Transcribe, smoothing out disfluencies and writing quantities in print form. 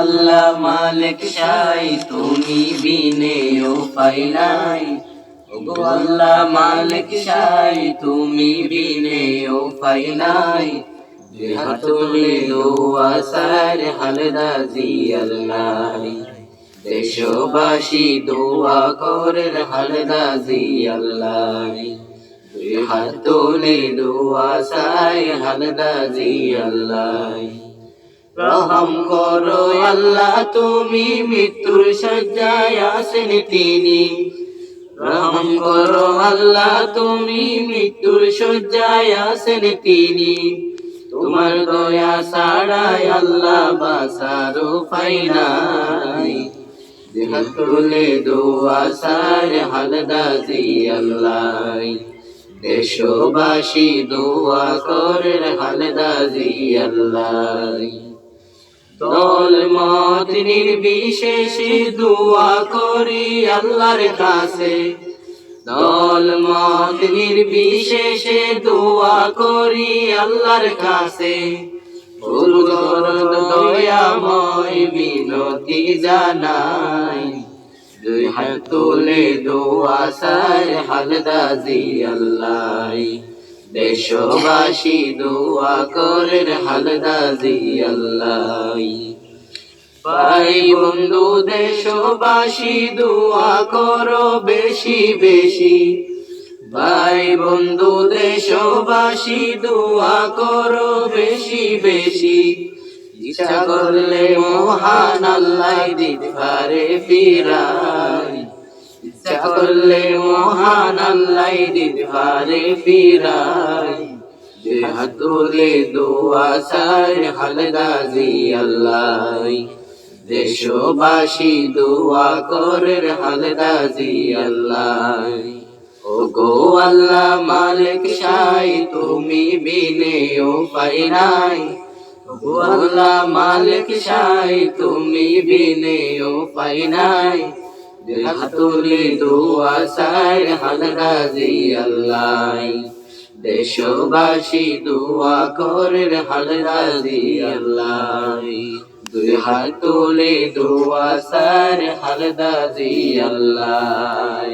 আল্লাহ মালিক শাই তুমি বিনে উপায় নাই, ওগো আল্লাহ মালিক শাই তুমি বিনে উপায় নাই। দুই হাত তুলে দোয়া সার হালদাজি আল্লাহ, দেশবাসী দোয়া করেন হালদাজি আল্লাহ। দুই হাত তুলে দোয়া চাই হালদাজি আল্লাহ। রহম করো আল্লাহ তুমি মৃত্যুর শয্যায় আছেন তিনি, রহম করো আল্লাহ তুমি মৃত্যুর শয্যায় আছেন তিনি। তোমার দয়া ছাড়াই আল্লাহ বাঁচার উপায় নাই। দুই হাত তুলে দোয়া চাই হালদাজি আল্লাহ, দেশবাসী দোয়া করেন হালদাজি আল্লাহ। দল মত নির্বিশেষে দোয়া করি আল্লাহর কাছে, দল মত নির্বিশেষে দোয়া করি আল্লাহর কাছে। দয়াময় বিনতি জানাই, দুই হাত তুলে দোয়া চাই হালদাজি আল্লাহ, দেশবাসী দোয়া করেন হালদাজি আল্লাহ। ভাই বন্ধু দেশবাসী দোয়া করো বেশি বেশি, ভাই বন্ধু দেশবাসী দোয়া করো বেশি বেশি। ইচ্ছা করলে মহান আল্লাহ দিতে পারে ফিরাই, ইচ্ছা করলে মহান আল্লাহ দিতে পারে ফিরাই। দুই হাত তুলে দোয়া চাই হালদাজি আল্লাহ, দেশবাসী দোয়া করেন হালদাজি আল্লাহ। ওগো আল্লাহ মালিক শাই তুমি বিনে উপায় নাই, ওগো আল্লাহ মালিক শাই তুমি বিনে উপায় নাই। দুই হাত তুলে দোয়া চাই হালদাজি আল্লাহ, দেশবাসী দোয়া করেন হালদাজি আল্লাহ। দুই হাত তুলে দোয়া চাই হালদাজি আল্লাহ।